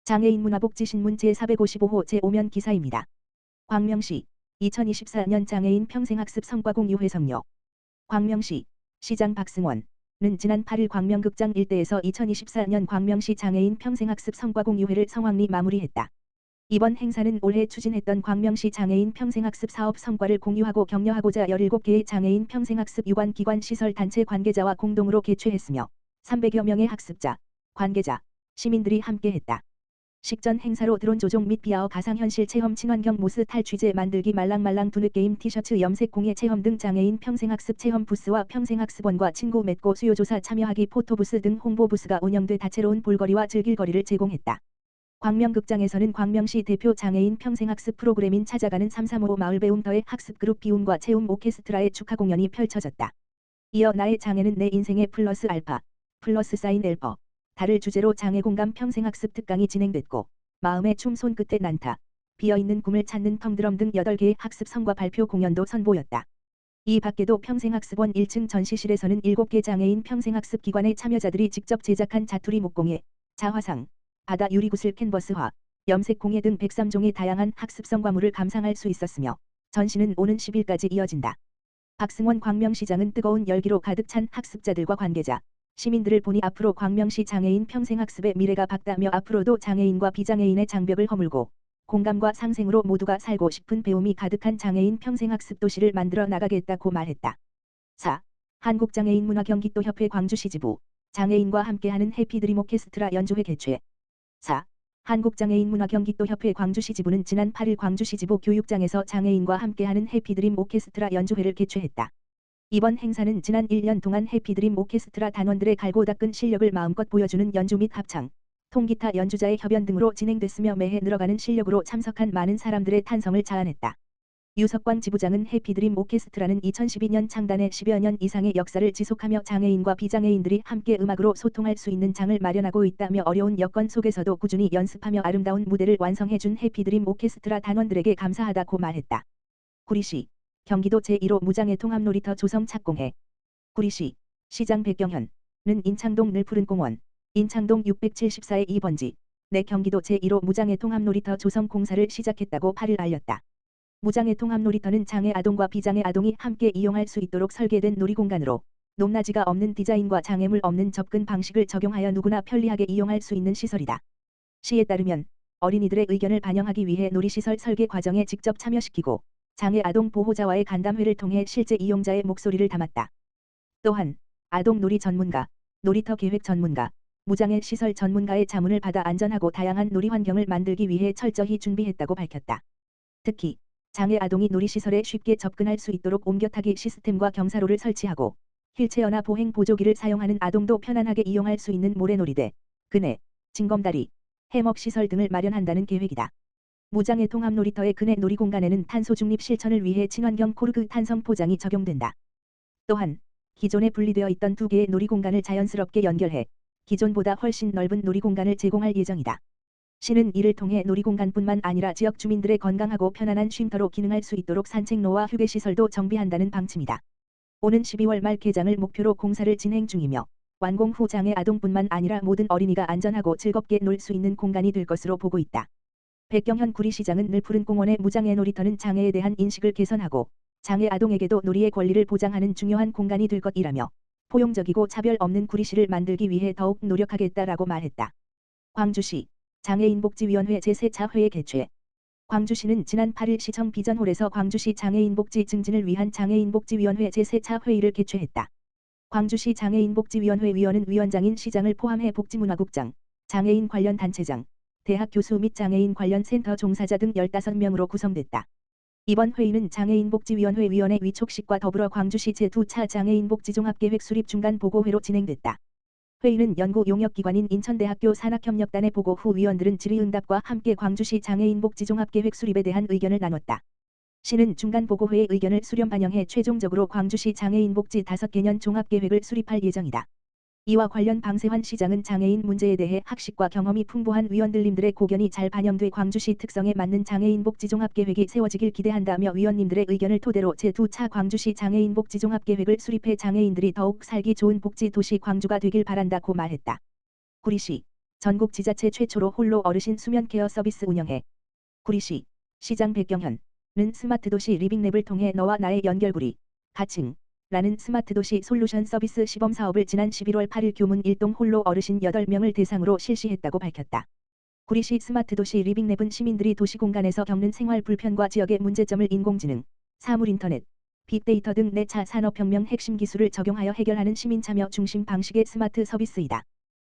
장애인 문화복지신문 제455호 제5면 기사입니다. 광명시 2024년 장애인 평생학습 성과 공유 회성료. 광명시 시장 박승원은 지난 8일 광명극장 일대에서 2024년 광명시 장애인 평생학습 성과 공유회를 성황리 마무리했다. 이번 행사는 올해 추진했던 광명시 장애인 평생학습 사업 성과를 공유하고 격려하고자 17개의 장애인 평생학습 유관 기관 시설 단체 관계자와 공동으로 개최했으며 300여 명의 학습자, 관계자, 시민들이 함께했다. 식전 행사로 드론 조종 및 비아어 가상현실 체험, 친환경 모스 탈취제 만들기, 말랑말랑 두뇌 게임, 티셔츠 염색 공예 체험 등 장애인 평생학습 체험 부스와 평생학습원과 친구 맺고 수요조사 참여하기 포토부스 등 홍보 부스가 운영돼 다채로운 볼거리와 즐길거리를 제공했다. 광명극장에서는 광명시 대표 장애인 평생학습 프로그램인 찾아가는 3355 마을배움터의 학습그룹 비움과 채움 오케스트라의 축하 공연이 펼쳐졌다. 이어 나의 장애는 내 인생의 플러스 알파, 플러스 사인 엘퍼, 달을 주제로 장애공감 평생학습 특강이 진행됐고, 마음의 춤 손끝에 난타, 비어있는 꿈을 찾는 텅드럼 등 8개의 학습 성과 발표 공연도 선보였다. 이 밖에도 평생학습원 1층 전시실에서는 7개 장애인 평생학습 기관의 참여자들이 직접 제작한 자투리 목공예, 자화상, 바다 유리구슬 캔버스화, 염색 공예 등 103종의 다양한 학습 성과물을 감상할 수 있었으며, 전시는 오는 10일까지 이어진다. 박승원 광명시장은 뜨거운 열기로 가득 찬 학습자들과 관계자, 시민들을 보니 앞으로 광명시 장애인 평생학습의 미래가 밝다며 앞으로도 장애인과 비장애인의 장벽을 허물고 공감과 상생으로 모두가 살고 싶은 배움이 가득한 장애인 평생학습 도시를 만들어 나가겠다고 말했다. 4. 한국장애인문화경기도협회 광주시지부 장애인과 함께하는 해피드림 오케스트라 연주회 개최. 4. 한국장애인문화경기도협회 광주시지부는 지난 8일 광주시지부 교육장에서 장애인과 함께하는 해피드림 오케스트라 연주회를 개최했다. 이번 행사는 지난 1년 동안 해피드림 오케스트라 단원들의 갈고 닦은 실력을 마음껏 보여주는 연주 및 합창, 통기타 연주자의 협연 등으로 진행됐으며 매해 늘어가는 실력으로 참석한 많은 사람들의 탄성을 자아냈다. 유석광 지부장은 해피드림 오케스트라는 2012년 창단에 10여 년 이상의 역사를 지속하며 장애인과 비장애인들이 함께 음악으로 소통할 수 있는 장을 마련하고 있다며 어려운 여건 속에서도 꾸준히 연습하며 아름다운 무대를 완성해준 해피드림 오케스트라 단원들에게 감사하다고 말했다. 구리시 경기도 제1호 무장애 통합놀이터 조성 착공해. 구리시 시장 백경현은 인창동 늘푸른공원 인창동 674의 2번지 내 경기도 제1호 무장애 통합놀이터 조성 공사를 시작했다고 8일 알렸다. 무장애 통합놀이터는 장애 아동과 비장애 아동이 함께 이용할 수 있도록 설계된 놀이공간으로 높낮이가 없는 디자인과 장애물 없는 접근 방식을 적용하여 누구나 편리하게 이용할 수 있는 시설이다. 시에 따르면 어린이들의 의견을 반영하기 위해 놀이시설 설계 과정에 직접 참여시키고 장애 아동 보호자와의 간담회를 통해 실제 이용자의 목소리를 담았다. 또한 아동 놀이 전문가, 놀이터 계획 전문가, 무장애 시설 전문가의 자문을 받아 안전하고 다양한 놀이 환경을 만들기 위해 철저히 준비했다고 밝혔다. 특히 장애 아동이 놀이시설에 쉽게 접근할 수 있도록 옮겨타기 시스템과 경사로를 설치하고 휠체어나 보행 보조기를 사용하는 아동도 편안하게 이용할 수 있는 모래놀이대, 그네, 징검다리, 해먹시설 등을 마련한다는 계획이다. 무장애 통합놀이터의 그네 놀이공간에는 탄소 중립 실천을 위해 친환경 코르그 탄성 포장이 적용된다. 또한 기존에 분리되어 있던 2개의 놀이공간을 자연스럽게 연결해 기존보다 훨씬 넓은 놀이공간을 제공할 예정이다. 시는 이를 통해 놀이공간뿐만 아니라 지역 주민들의 건강하고 편안한 쉼터로 기능할 수 있도록 산책로와 휴게시설도 정비한다는 방침이다. 오는 12월 말 개장을 목표로 공사를 진행 중이며 완공 후 장애 아동뿐만 아니라 모든 어린이가 안전하고 즐겁게 놀 수 있는 공간이 될 것으로 보고 있다. 백경현 구리시장은 늘푸른 공원의 무장애 놀이터는 장애에 대한 인식을 개선하고 장애 아동에게도 놀이의 권리를 보장하는 중요한 공간이 될 것이라며 포용적이고 차별 없는 구리시를 만들기 위해 더욱 노력하겠다라고 말했다. 광주시 장애인복지위원회 제3차 회의 개최. 광주시는 지난 8일 시청 비전홀에서 광주시 장애인복지 증진을 위한 장애인복지위원회 제3차 회의를 개최했다. 광주시 장애인복지위원회 위원은 위원장인 시장을 포함해 복지문화국장, 장애인 관련 단체장, 대학 교수 및 장애인 관련 센터 종사자 등 15명으로 구성됐다. 이번 회의는 장애인복지위원회 위원회 위촉식과 더불어 광주시 제2차 장애인복지종합계획 수립 중간 보고회로 진행됐다. 회의는 연구 용역기관인 인천대학교 산학협력단에 보고 후 위원들은 질의응답과 함께 광주시 장애인복지종합계획 수립에 대한 의견을 나눴다. 시는 중간 보고회의 의견을 수렴 반영해 최종적으로 광주시 장애인복지 5개년 종합계획을 수립할 예정이다. 이와 관련 방세환 시장은 장애인 문제에 대해 학식과 경험이 풍부한 위원들님들의 고견이 잘 반영돼 광주시 특성에 맞는 장애인복지종합계획이 세워지길 기대한다며 위원님들의 의견을 토대로 제2차 광주시 장애인복지종합계획을 수립해 장애인들이 더욱 살기 좋은 복지 도시 광주가 되길 바란다고 말했다. 구리시 전국 지자체 최초로 홀로 어르신 수면 케어 서비스 운영해. 구리시 시장 백경현은 스마트 도시 리빙랩을 통해 너와 나의 연결고리 가칭 라는 스마트 도시 솔루션 서비스 시범 사업을 지난 11월 8일 교문 1동 홀로 어르신 8명을 대상으로 실시했다고 밝혔다. 구리시 스마트 도시 리빙랩은 시민들이 도시 공간에서 겪는 생활 불편과 지역의 문제점을 인공지능, 사물 인터넷, 빅데이터 등 내차 산업혁명 핵심 기술을 적용하여 해결하는 시민 참여 중심 방식의 스마트 서비스이다.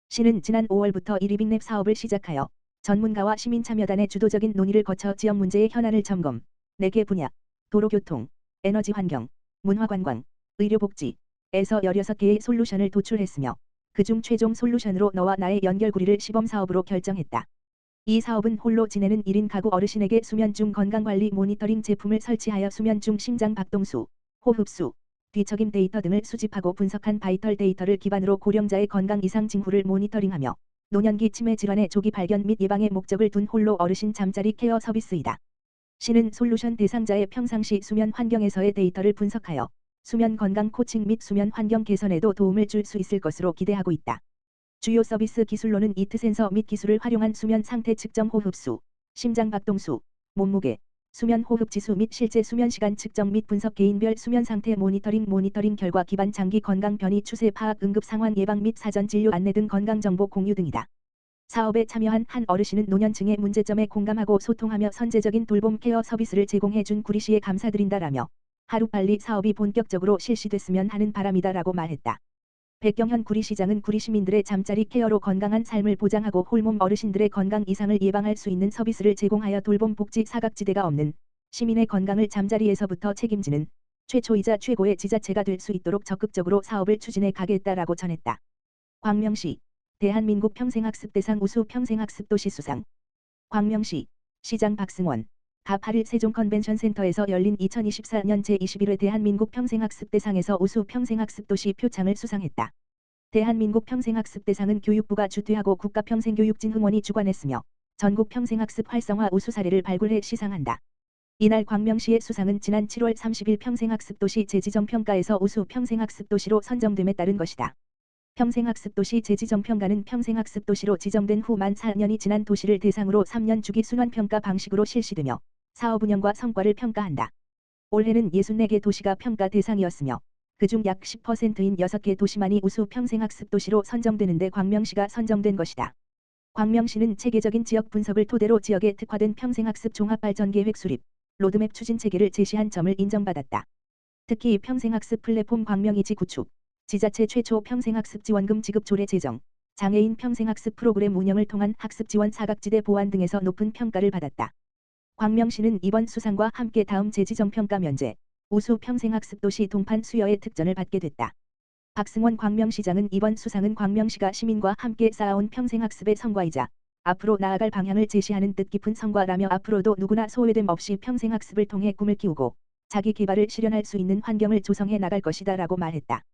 시는 지난 5월부터 이 리빙랩 사업을 시작하여 전문가와 시민 참여단의 주도적인 논의를 거쳐 지역 문제의 현안을 점검, 4개 분야, 도로교통, 에너지환경, 문화관광, 의료복지에서 16개의 솔루션을 도출했으며 그중 최종 솔루션으로 너와 나의 연결고리를 시범사업으로 결정했다. 이 사업은 홀로 지내는 1인 가구 어르신에게 수면 중 건강관리 모니터링 제품을 설치하여 수면 중 심장 박동수, 호흡수, 뒤척임 데이터 등을 수집하고 분석한 바이털 데이터를 기반으로 고령자의 건강 이상 징후를 모니터링하며 노년기 치매 질환의 조기 발견 및 예방의 목적을 둔 홀로 어르신 잠자리 케어 서비스이다. 시는 솔루션 대상자의 평상시 수면 환경에서의 데이터를 분석하여 수면 건강 코칭 및 수면 환경 개선에도 도움을 줄 수 있을 것으로 기대하고 있다. 주요 서비스 기술로는 이트 센서 및 기술을 활용한 수면 상태 측정 호흡수, 심장 박동수, 몸무게, 수면 호흡 지수 및 실제 수면 시간 측정 및 분석 개인별 수면 상태 모니터링 결과 기반 장기 건강 변이 추세 파악 응급 상황 예방 및 사전 진료 안내 등 건강 정보 공유 등이다. 사업에 참여한 한 어르신은 노년층의 문제점에 공감하고 소통하며 선제적인 돌봄 케어 서비스를 제공해 준 구리시에 감사드린다라며 하루빨리 사업이 본격적으로 실시됐으면 하는 바람이다라고 말했다. 백경현 구리시장은 구리시민들의 잠자리 케어로 건강한 삶을 보장하고 홀몸 어르신들의 건강 이상을 예방할 수 있는 서비스를 제공하여 돌봄 복지 사각지대가 없는 시민의 건강을 잠자리에서부터 책임지는 최초이자 최고의 지자체가 될 수 있도록 적극적으로 사업을 추진해 가겠다라고 전했다. 광명시 대한민국 평생학습대상 우수 평생학습도시 수상. 광명시 시장 박승원 가 8일 세종 컨벤션센터에서 열린 2024년 제21회 대한민국 평생학습대상에서 우수 평생학습도시 표창을 수상했다. 대한민국 평생학습대상은 교육부가 주최하고 국가평생교육진흥원이 주관했으며 전국 평생학습 활성화 우수 사례를 발굴해 시상한다. 이날 광명시의 수상은 지난 7월 30일 평생학습도시 재지정평가에서 우수 평생학습도시로 선정됨에 따른 것이다. 평생학습도시 재지정평가는 평생학습도시로 지정된 후 만 4년이 지난 도시를 대상으로 3년 주기 순환평가 방식으로 실시되며 사업 운영과 성과를 평가한다. 올해는 64개 도시가 평가 대상이었으며 그중 약 10%인 6개 도시만이 우수 평생학습도시로 선정되는데 광명시가 선정된 것이다. 광명시는 체계적인 지역 분석을 토대로 지역에 특화된 평생학습 종합발전계획 수립, 로드맵 추진 체계를 제시한 점을 인정받았다. 특히 평생학습 플랫폼 광명이지 구축, 지자체 최초 평생학습 지원금 지급 조례 제정, 장애인 평생학습 프로그램 운영을 통한 학습 지원 사각지대 보완 등에서 높은 평가를 받았다. 광명시는 이번 수상과 함께 다음 재지정평가 면제, 우수 평생학습도시 동판 수여의 특전을 받게 됐다. 박승원 광명시장은 이번 수상은 광명시가 시민과 함께 쌓아온 평생학습의 성과이자 앞으로 나아갈 방향을 제시하는 뜻깊은 성과라며 앞으로도 누구나 소외됨 없이 평생학습을 통해 꿈을 키우고 자기 개발을 실현할 수 있는 환경을 조성해 나갈 것이다 라고 말했다.